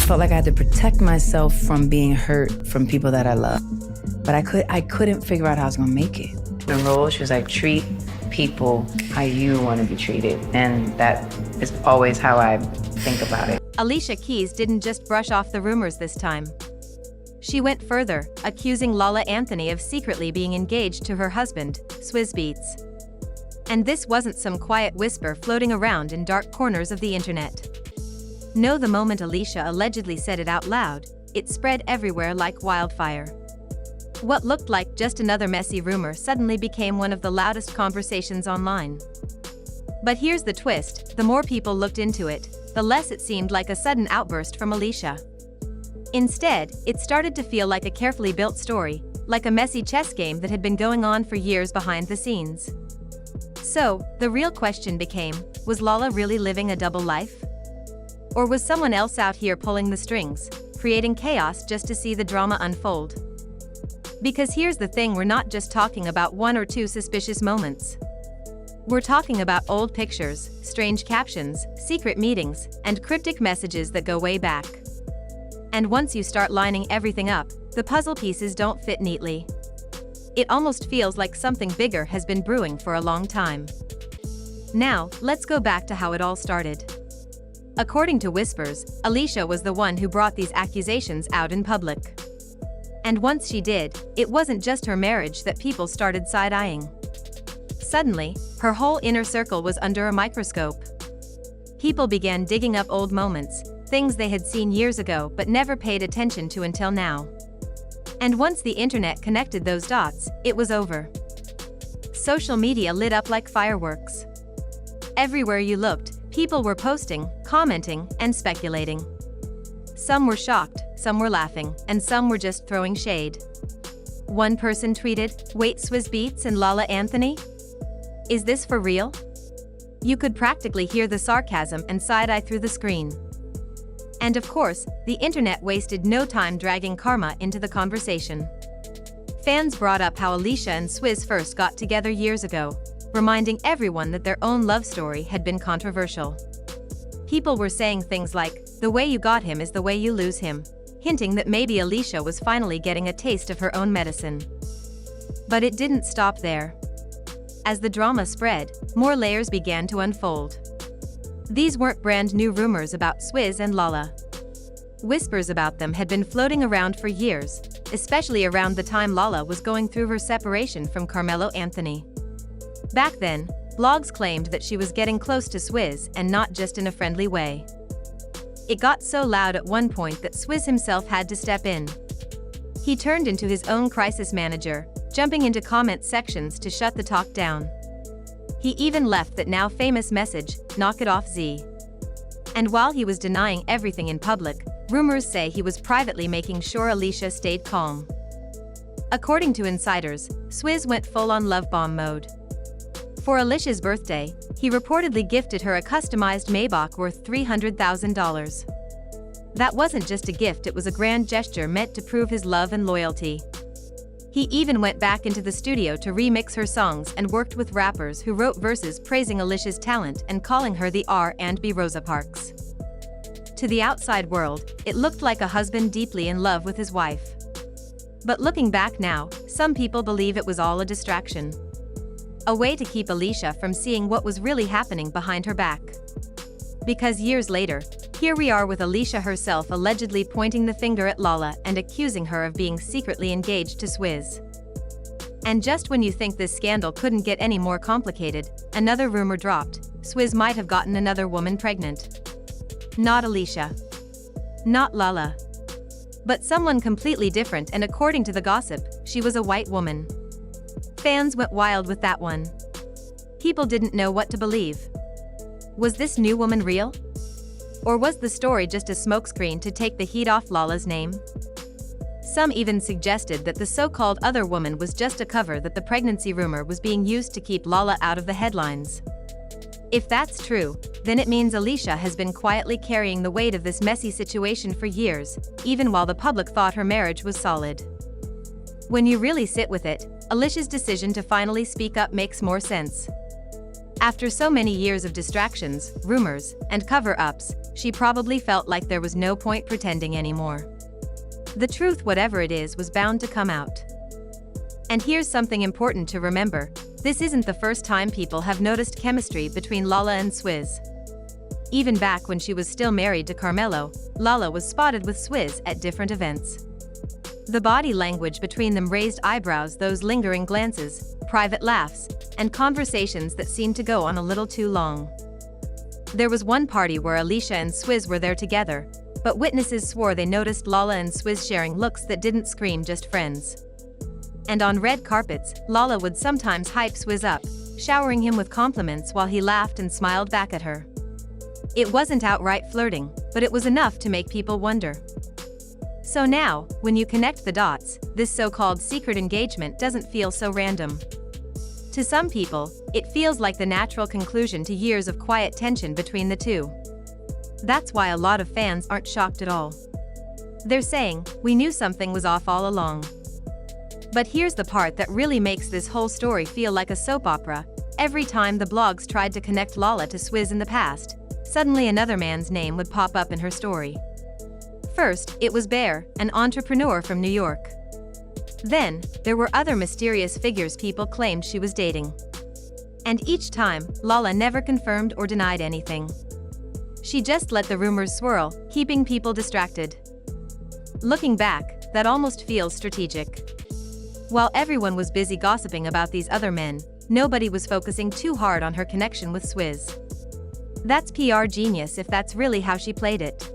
felt like I had to protect myself from being hurt from people that I love. But I couldn't figure out how I was gonna make it. The rule, she was like, treat people how you want to be treated. And that is always how I think about it. Alicia Keys didn't just brush off the rumors this time. She went further, accusing LaLa Anthony of secretly being engaged to her husband, Swizz Beatz. And this wasn't some quiet whisper floating around in dark corners of the internet. No, the moment Alicia allegedly said it out loud, it spread everywhere like wildfire. What looked like just another messy rumor suddenly became one of the loudest conversations online. But here's the twist: the more people looked into it, the less it seemed like a sudden outburst from Alicia. Instead, it started to feel like a carefully built story, like a messy chess game that had been going on for years behind the scenes. So, the real question became, was LaLa really living a double life? Or was someone else out here pulling the strings, creating chaos just to see the drama unfold? Because here's the thing, we're not just talking about one or two suspicious moments. We're talking about old pictures, strange captions, secret meetings, and cryptic messages that go way back. And once you start lining everything up, the puzzle pieces don't fit neatly. It almost feels like something bigger has been brewing for a long time. Now, let's go back to how it all started. According to whispers, Alicia was the one who brought these accusations out in public. And once she did, it wasn't just her marriage that people started side-eyeing. Suddenly, her whole inner circle was under a microscope. People began digging up old moments, things they had seen years ago but never paid attention to until now. And once the internet connected those dots, it was over. Social media lit up like fireworks. Everywhere you looked, people were posting, commenting, and speculating. Some were shocked, some were laughing, and some were just throwing shade. One person tweeted, "Wait, Swizz Beatz and LaLa Anthony? Is this for real?" You could practically hear the sarcasm and side-eye through the screen. And of course, the internet wasted no time dragging karma into the conversation. Fans brought up how Alicia and Swizz first got together years ago, reminding everyone that their own love story had been controversial. People were saying things like, "The way you got him is the way you lose him," hinting that maybe Alicia was finally getting a taste of her own medicine. But it didn't stop there. As the drama spread, more layers began to unfold. These weren't brand new rumors about Swizz and LaLa. Whispers about them had been floating around for years, especially around the time LaLa was going through her separation from Carmelo Anthony. Back then, blogs claimed that she was getting close to Swizz, and not just in a friendly way. It got so loud at one point that Swizz himself had to step in. He turned into his own crisis manager, jumping into comment sections to shut the talk down. He even left that now famous message, "Knock it off, Z." And while he was denying everything in public, rumors say he was privately making sure Alicia stayed calm. According to insiders, Swizz went full-on love bomb mode. For Alicia's birthday, he reportedly gifted her a customized Maybach worth $300,000. That wasn't just a gift, it was a grand gesture meant to prove his love and loyalty. He even went back into the studio to remix her songs and worked with rappers who wrote verses praising Alicia's talent and calling her the R&B Rosa Parks. To the outside world, it looked like a husband deeply in love with his wife. But looking back now, some people believe it was all a distraction. A way to keep Alicia from seeing what was really happening behind her back. Because years later, here we are with Alicia herself allegedly pointing the finger at LaLa and accusing her of being secretly engaged to Swizz. And just when you think this scandal couldn't get any more complicated, another rumor dropped: Swizz might have gotten another woman pregnant. Not Alicia. Not LaLa. But someone completely different, and according to the gossip, she was a white woman. Fans went wild with that one. People didn't know what to believe. Was this new woman real? Or was the story just a smokescreen to take the heat off LaLa's name? Some even suggested that the so-called other woman was just a cover, that the pregnancy rumor was being used to keep LaLa out of the headlines. If that's true, then it means Alicia has been quietly carrying the weight of this messy situation for years, even while the public thought her marriage was solid. When you really sit with it, Alicia's decision to finally speak up makes more sense. After so many years of distractions, rumors, and cover-ups, she probably felt like there was no point pretending anymore. The truth, whatever it is, was bound to come out. And here's something important to remember. This isn't the first time people have noticed chemistry between LaLa and Swizz. Even back when she was still married to Carmelo, LaLa was spotted with Swizz at different events. The body language between them raised eyebrows, those lingering glances, private laughs, and conversations that seemed to go on a little too long. There was one party where Alicia and Swizz were there together, but witnesses swore they noticed LaLa and Swizz sharing looks that didn't scream just friends. And on red carpets, LaLa would sometimes hype Swizz up, showering him with compliments while he laughed and smiled back at her. It wasn't outright flirting, but it was enough to make people wonder. So now, when you connect the dots, this so-called secret engagement doesn't feel so random. To some people, it feels like the natural conclusion to years of quiet tension between the two. That's why a lot of fans aren't shocked at all. They're saying, "We knew something was off all along." But here's the part that really makes this whole story feel like a soap opera. Every time the blogs tried to connect LaLa to Swizz in the past, suddenly another man's name would pop up in her story. First, it was Bear, an entrepreneur from New York. Then, there were other mysterious figures people claimed she was dating. And each time, LaLa never confirmed or denied anything. She just let the rumors swirl, keeping people distracted. Looking back, that almost feels strategic. While everyone was busy gossiping about these other men, nobody was focusing too hard on her connection with Swizz. That's PR genius if that's really how she played it.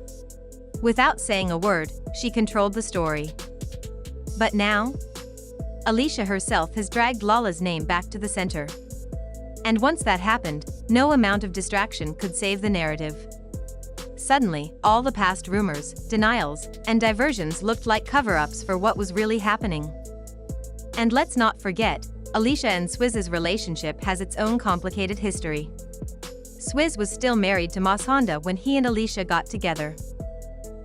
Without saying a word, she controlled the story. But now, Alicia herself has dragged LaLa's name back to the center. And once that happened, no amount of distraction could save the narrative. Suddenly, all the past rumors, denials, and diversions looked like cover-ups for what was really happening. And let's not forget, Alicia and Swizz's relationship has its own complicated history. Swizz was still married to Mashanda when he and Alicia got together.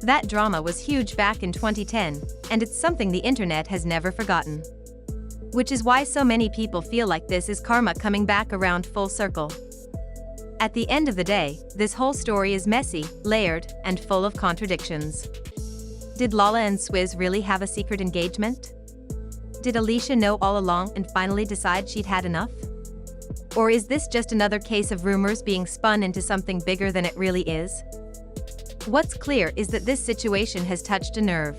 That drama was huge back in 2010, and it's something the internet has never forgotten. Which is why so many people feel like this is karma coming back around full circle. At the end of the day, this whole story is messy, layered, and full of contradictions. Did LaLa and Swizz really have a secret engagement? Did Alicia know all along and finally decide she'd had enough? Or is this just another case of rumors being spun into something bigger than it really is? What's clear is that this situation has touched a nerve.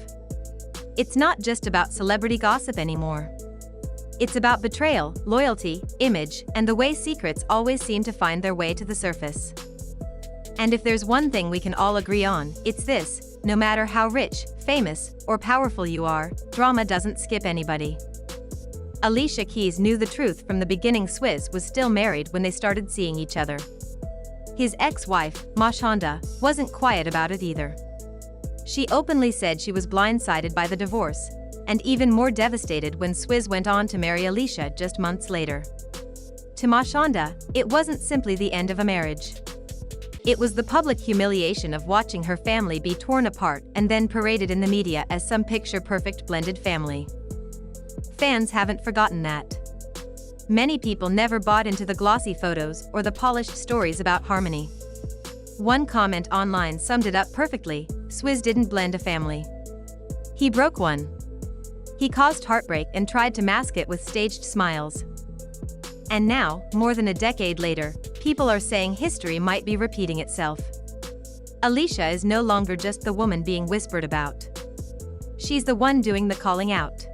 It's not just about celebrity gossip anymore. It's about betrayal, loyalty, image, and the way secrets always seem to find their way to the surface. And if there's one thing we can all agree on, it's this: no matter how rich, famous, or powerful you are, drama doesn't skip anybody. Alicia Keys knew the truth from the beginning. Swizz was still married when they started seeing each other. His ex-wife, Mashanda, wasn't quiet about it either. She openly said she was blindsided by the divorce, and even more devastated when Swizz went on to marry Alicia just months later. To Mashanda, it wasn't simply the end of a marriage. It was the public humiliation of watching her family be torn apart and then paraded in the media as some picture-perfect blended family. Fans haven't forgotten that. Many people never bought into the glossy photos or the polished stories about harmony. One comment online summed it up perfectly: Swizz didn't blend a family. He broke one. He caused heartbreak and tried to mask it with staged smiles. And now, more than a decade later, people are saying history might be repeating itself. Alicia is no longer just the woman being whispered about. She's the one doing the calling out.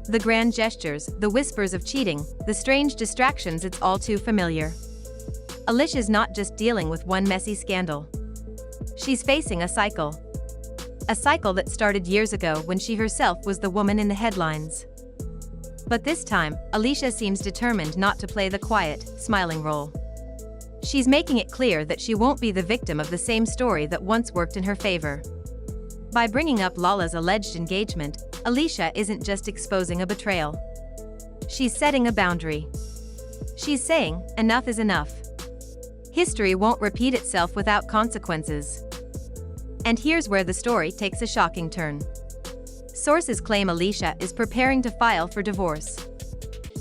The grand gestures, the whispers of cheating, the strange distractions, it's all too familiar. Alicia's not just dealing with one messy scandal. She's facing a cycle. A cycle that started years ago when she herself was the woman in the headlines. But this time, Alicia seems determined not to play the quiet, smiling role. She's making it clear that she won't be the victim of the same story that once worked in her favor. By bringing up LaLa's alleged engagement, Alicia isn't just exposing a betrayal. She's setting a boundary. She's saying, enough is enough. History won't repeat itself without consequences. And here's where the story takes a shocking turn. Sources claim Alicia is preparing to file for divorce.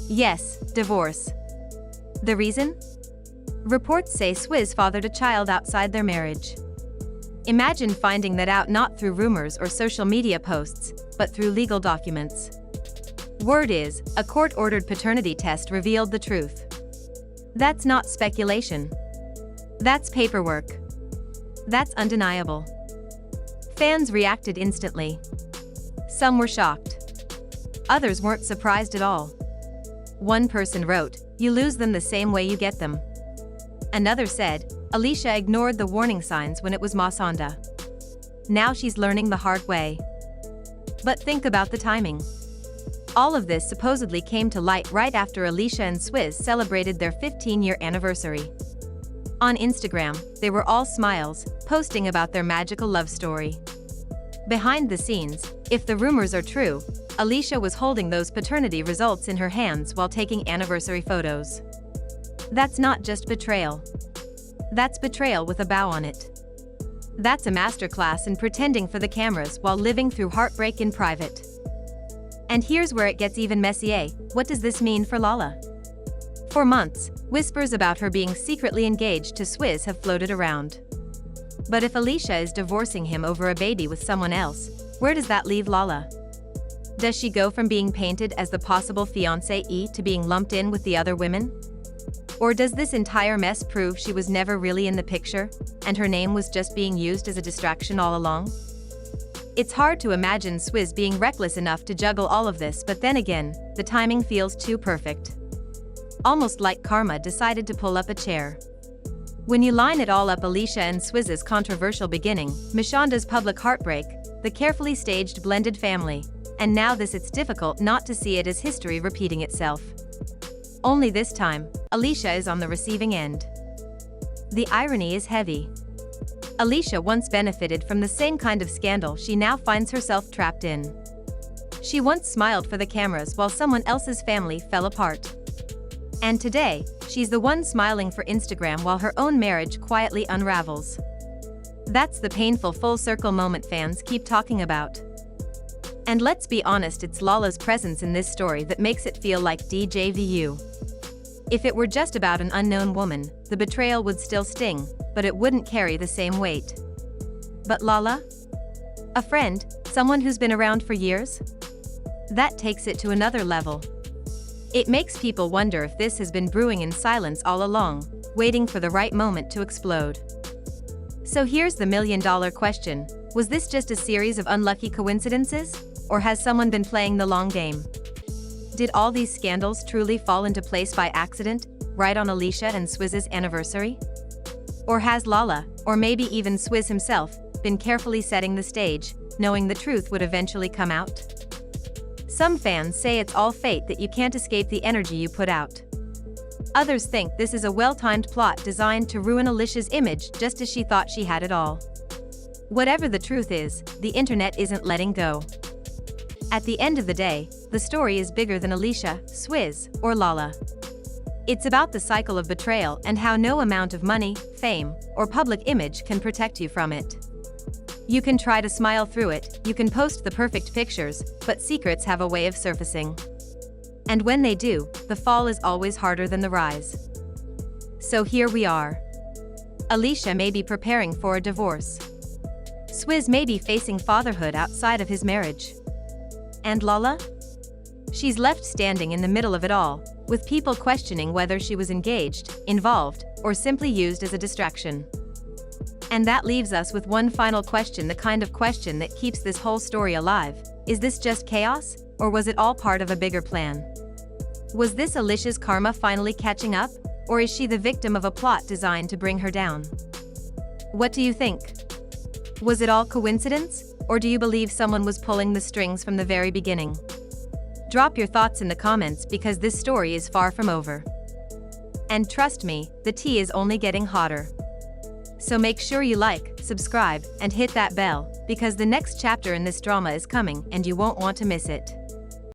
Yes, divorce. The reason? Reports say Swizz fathered a child outside their marriage. Imagine finding that out not through rumors or social media posts, but through legal documents. Word is, a court-ordered paternity test revealed the truth. That's not speculation. That's paperwork. That's undeniable. Fans reacted instantly. Some were shocked. Others weren't surprised at all. One person wrote, "You lose them the same way you get them." Another said, "Alicia ignored the warning signs when it was Mashanda. Now she's learning the hard way." But think about the timing. All of this supposedly came to light right after Alicia and Swizz celebrated their 15-year anniversary. On Instagram, they were all smiles, posting about their magical love story. Behind the scenes, if the rumors are true, Alicia was holding those paternity results in her hands while taking anniversary photos. That's not just betrayal. That's betrayal with a bow on it. That's a masterclass in pretending for the cameras while living through heartbreak in private. And here's where it gets even messier. What does this mean for LaLa? For months, whispers about her being secretly engaged to Swizz have floated around. But if Alicia is divorcing him over a baby with someone else, where does that leave LaLa? Does she go from being painted as the possible fiancée to being lumped in with the other women? Or does this entire mess prove she was never really in the picture, and her name was just being used as a distraction all along? It's hard to imagine Swizz being reckless enough to juggle all of this, but then again, the timing feels too perfect. Almost like karma decided to pull up a chair. When you line it all up, Alicia and Swizz's controversial beginning, Mashanda's public heartbreak, the carefully staged blended family, and now this, it's difficult not to see it as history repeating itself. Only this time, Alicia is on the receiving end. The irony is heavy. Alicia once benefited from the same kind of scandal she now finds herself trapped in. She once smiled for the cameras while someone else's family fell apart. And today, she's the one smiling for Instagram while her own marriage quietly unravels. That's the painful full circle moment fans keep talking about. And let's be honest, it's LaLa's presence in this story that makes it feel like DJVU. If it were just about an unknown woman, the betrayal would still sting, but it wouldn't carry the same weight. But LaLa? A friend, someone who's been around for years? That takes it to another level. It makes people wonder if this has been brewing in silence all along, waiting for the right moment to explode. So here's the million-dollar question: was this just a series of unlucky coincidences, or has someone been playing the long game? Did all these scandals truly fall into place by accident, right on Alicia and Swizz's anniversary? Or has LaLa, or maybe even Swizz himself, been carefully setting the stage, knowing the truth would eventually come out? Some fans say it's all fate, that you can't escape the energy you put out. Others think this is a well-timed plot designed to ruin Alicia's image just as she thought she had it all. Whatever the truth is, the internet isn't letting go. At the end of the day, the story is bigger than Alicia, Swizz, or LaLa. It's about the cycle of betrayal and how no amount of money, fame, or public image can protect you from it. You can try to smile through it, you can post the perfect pictures, but secrets have a way of surfacing. And when they do, the fall is always harder than the rise. So here we are. Alicia may be preparing for a divorce. Swizz may be facing fatherhood outside of his marriage. And LaLa? She's left standing in the middle of it all, with people questioning whether she was engaged, involved, or simply used as a distraction. And that leaves us with one final question, the kind of question that keeps this whole story alive. Is this just chaos, or was it all part of a bigger plan? Was this Alicia's karma finally catching up, or is she the victim of a plot designed to bring her down? What do you think? Was it all coincidence, or do you believe someone was pulling the strings from the very beginning? Drop your thoughts in the comments, because this story is far from over. And trust me, the tea is only getting hotter. So make sure you like, subscribe, and hit that bell, because the next chapter in this drama is coming and you won't want to miss it.